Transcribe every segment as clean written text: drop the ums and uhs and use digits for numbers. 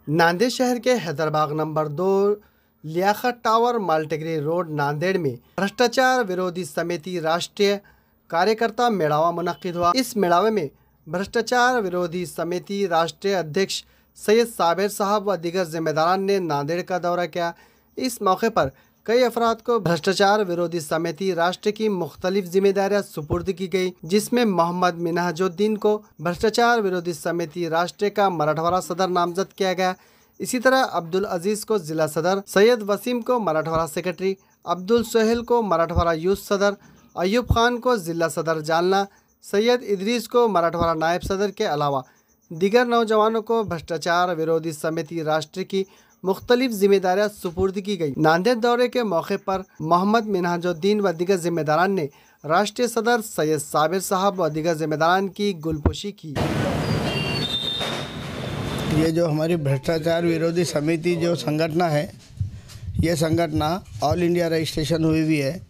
नांदेड़ शहर के Hyderabad number 2 Liyaqat tower Maltegari road Nanded में भ्रष्टाचार विरोधी समिति राष्ट्रीय कार्यकर्ता मेड़ावा मुनक्किद हुआ। इस मेड़ावे में भ्रष्टाचार विरोधी समिति राष्ट्रीय अध्यक्ष सैयद साबिर साहब व दीगर जिम्मेदारान ने नांदेड़ का दौरा किया। इस मौके पर कई अफराद को भ्रष्टाचार विरोधी समिति राष्ट्र की मुख्तलिफ जिम्मेदारियां सुपुर्द की गई, जिसमें मोहम्मद मिन्हाजुद्दीन को भ्रष्टाचार विरोधी समिति राष्ट्र का मराठवाड़ा सदर नामजद किया गया। इसी तरह अब्दुल अजीज को जिला सदर, सैयद वसीम को मराठवाड़ा सेक्रेटरी, अब्दुल सोहेल को मराठवाड़ा यूथ सदर, अयूब खान को जिला सदर जालना, सैयद इदरीस को मराठवाड़ा नायब सदर के अलावा दीगर नौजवानों को भ्रष्टाचार विरोधी समिति राष्ट्र की मुख्तलिफ जिम्मेदारियां सुपुर्द की गई। नांदेड़ दौरे के मौके पर मोहम्मद मिन्हाजुद्दीन व दीगर जिम्मेदारान ने राष्ट्रीय सदर सैयद साबिर साहब व दीगर जिम्मेदारान की गुलपोशी की। ये जो हमारी भ्रष्टाचार विरोधी समिति जो संगठन है, ये संगठन ऑल इंडिया रजिस्ट्रेशन हुई हुई है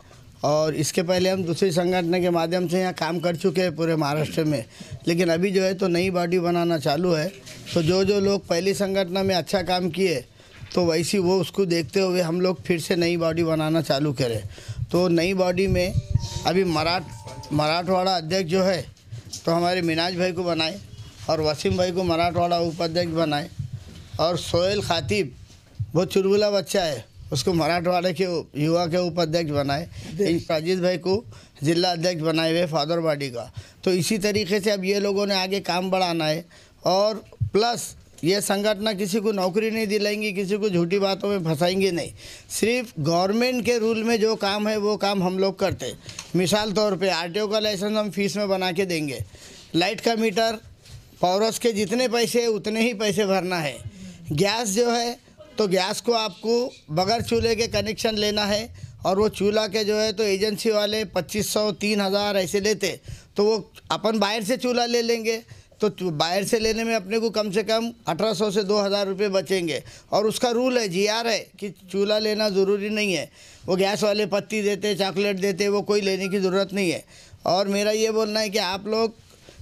और इसके पहले हम दूसरी संगठन के माध्यम से यहाँ काम कर चुके हैं पूरे महाराष्ट्र में, लेकिन अभी जो है तो नई बॉडी बनाना चालू है। तो जो लोग पहली संगठन में अच्छा काम किए तो वैसी वो उसको देखते हुए हम लोग फिर से नई बॉडी बनाना चालू करें। तो नई बॉडी में अभी मराठवाड़ा अध्यक्ष जो है तो हमारे मिनाज भाई को बनाए और वसीम भाई को मराठवाड़ा उपाध्यक्ष बनाए और सोहेल खातिब बहुत चुलबुला बच्चा है उसको मराठवाड़े के युवा के उपाध्यक्ष बनाए, अजीत भाई को जिला अध्यक्ष बनाए हुए फादर बॉडी का। तो इसी तरीके से अब ये लोगों ने आगे काम बढ़ाना है और प्लस ये संगठन किसी को नौकरी नहीं दिलाएंगी, किसी को झूठी बातों में फंसाएंगे नहीं, सिर्फ गवर्नमेंट के रूल में जो काम है वो काम हम लोग करते। मिसाल तौर पे आरटीओ का लाइसेंस हम फीस में बना के देंगे, लाइट का मीटर पौरस के जितने पैसे उतने ही पैसे भरना है, गैस जो है तो गैस को आपको बगैर चूल्हे के कनेक्शन लेना है और वो चूल्हा के जो है तो एजेंसी वाले 2500 3000 ऐसे लेते, तो वो अपन बाहर से चूल्हा ले लेंगे तो बाहर से लेने में अपने को कम से कम 1800 से 2000 रुपये बचेंगे। और उसका रूल है, जीआर है कि चूल्हा लेना ज़रूरी नहीं है, वो गैस वाले पत्ती देते, चॉकलेट देते, वो कोई लेने की ज़रूरत नहीं है। और मेरा ये बोलना है कि आप लोग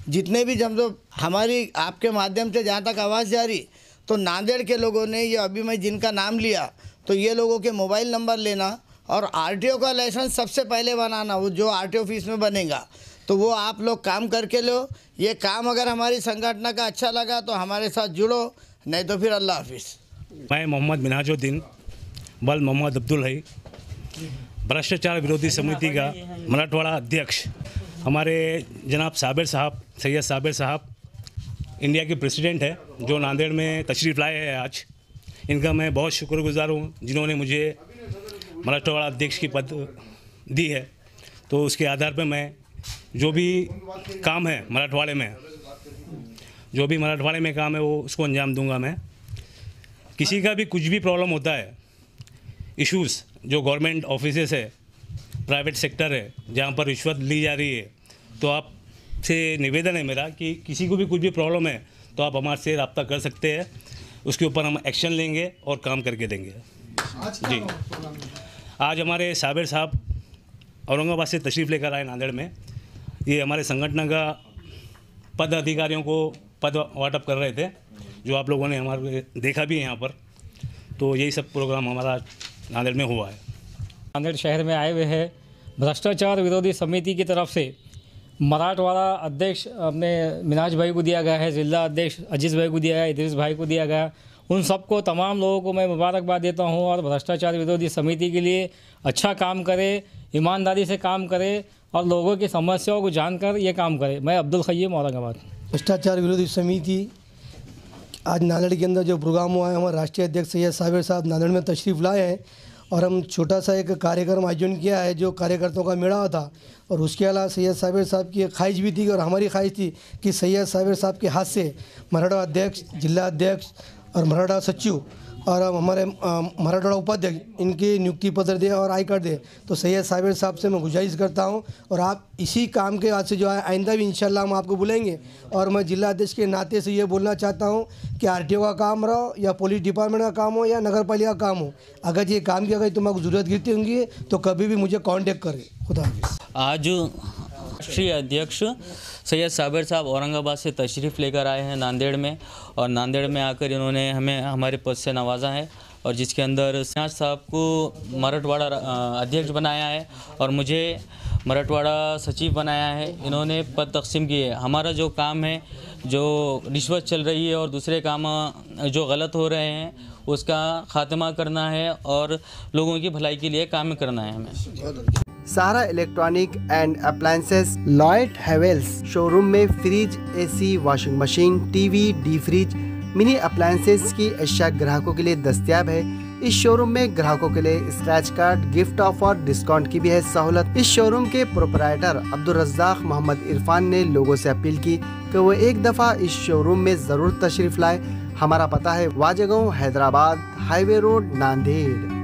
जितने भी जब तो हमारी आपके माध्यम से जहाँ तक आवाज़ जा रही, तो नांदेड़ के लोगों ने ये अभी मैं जिनका नाम लिया तो ये लोगों के मोबाइल नंबर लेना और आरटीओ का लाइसेंस सबसे पहले बनाना, वो जो आरटीओ फीस में बनेगा तो वो आप लोग काम करके लो। ये काम अगर हमारी संगठन का अच्छा लगा तो हमारे साथ जुड़ो, नहीं तो फिर अल्लाह हाफिज़। मैं मोहम्मद मिन्हाजुद्दीन बल मोहम्मद अब्दुल है, भ्रष्टाचार विरोधी समिति का मराठवाड़ा अध्यक्ष। हमारे जनाब साबिर साहब, सैयद साबिर साहब इंडिया के प्रेसिडेंट है जो नांदेड़ में तशरीफ़ लाए हैं आज। इनका मैं बहुत शुक्रगुजार हूँ जिन्होंने मुझे मराठवाड़ा अध्यक्ष की पद दी है। तो उसके आधार पर मैं जो भी काम है मराठवाड़े में, जो भी मराठवाड़े में काम है वो उसको अंजाम दूंगा। मैं किसी का भी कुछ भी प्रॉब्लम होता है, इश्यूज़ जो गवर्नमेंट ऑफिसेस है, प्राइवेट सेक्टर है जहाँ पर रिश्वत ली जा रही है, तो आप से निवेदन है मेरा कि किसी को भी कुछ भी प्रॉब्लम है तो आप हमारे से रब्ता कर सकते हैं, उसके ऊपर हम एक्शन लेंगे और काम करके देंगे। जी, आज हमारे साबिर साहब औरंगाबाद से तशरीफ़ लेकर आए नांदेड़ में। ये हमारे संगठन का पद अधिकारियों को पद वाटप कर रहे थे, जो आप लोगों ने हमारे देखा भी है यहाँ पर। तो यही सब प्रोग्राम हमारा नांदेड़ में हुआ है। नांदेड़ शहर में आए हुए हैं भ्रष्टाचार विरोधी समिति की तरफ से मराठवाड़ा अध्यक्ष अपने मिनाज भाई को दिया गया है, जिला अध्यक्ष अजीज भाई को दिया है, इदरीस भाई को दिया गया। उन सबको, तमाम लोगों को मैं मुबारकबाद देता हूं और भ्रष्टाचार विरोधी समिति के लिए अच्छा काम करे, ईमानदारी से काम करे और लोगों की समस्याओं को जानकर ये काम करे। मैं अब्दुल खय्यम, औरंगाबाद। भ्रष्टाचार विरोधी समिति आज नांदेड़ के अंदर जो प्रोग्राम हुआ है, हमारे राष्ट्रीय अध्यक्ष सैयद साबिर साहब नांदेड़ में तशरीफ़ लाए हैं और हम छोटा सा एक कार्यक्रम आयोजन किया है जो कार्यकर्ताओं का मेड़ा था। और उसके अलावा सैयद साबिर साहब की एक ख्वाहिश भी थी और हमारी ख्वाहिश थी कि सैयद साबिर साहब के हाथ से मराठवाड़ा अध्यक्ष, जिला अध्यक्ष और मराठवाड़ा सचिव और हमारे मराठवाड़ा उपाध्यक्ष इनकी नियुक्ति पत्र दे और आई कार्ड दे। तो सैयद साबिर साहब से मैं गुजारिश करता हूं और आप इसी काम के आज से जो है आइंदा भी इंशाल्लाह हम आपको बुलाएंगे। और मैं जिला अध्यक्ष के नाते से ये बोलना चाहता हूं कि आरटीओ का काम रहो या पुलिस डिपार्टमेंट का काम हो या नगर पालिका का काम हो, अगर ये काम की अगर तुम्हारी ज़रूरत गिरती होंगी तो कभी भी मुझे कॉन्टेक्ट करें। खुदा हाफिज़। आज राष्ट्रीय अध्यक्ष सैयद साबिर साहब औरंगाबाद से तशरीफ़ लेकर आए हैं नांदेड़ में, और नांदेड़ में आकर इन्होंने हमें हमारे पद से नवाजा है, और जिसके अंदर सियाज साहब को मराठवाड़ा अध्यक्ष बनाया है और मुझे मराठवाड़ा सचिव बनाया है। इन्होंने पद तकसीम किए। हमारा जो काम है, जो रिश्वत चल रही है और दूसरे काम जो गलत हो रहे हैं उसका खात्मा करना है और लोगों की भलाई के लिए काम करना है हमें। Sahara electronic and appliances Lloyd Havells showroom में fridge, AC, washing machine, TV, D fridge, mini appliances की अशिया ग्राहकों के लिए दस्तयाब है। इस शोरूम में ग्राहकों के लिए scratch card, gift offer, discount की भी है सहूलत। इस शोरूम के प्रोपराइटर अब्दुल रज़्ज़ाक मोहम्मद इरफान ने लोगों से अपील की कि वो एक दफ़ा इस शोरूम में ज़रूर तशरीफ़ लाए। हमारा पता है वाजगांव, हैदराबाद, हाईवे रोड, नांदेड़।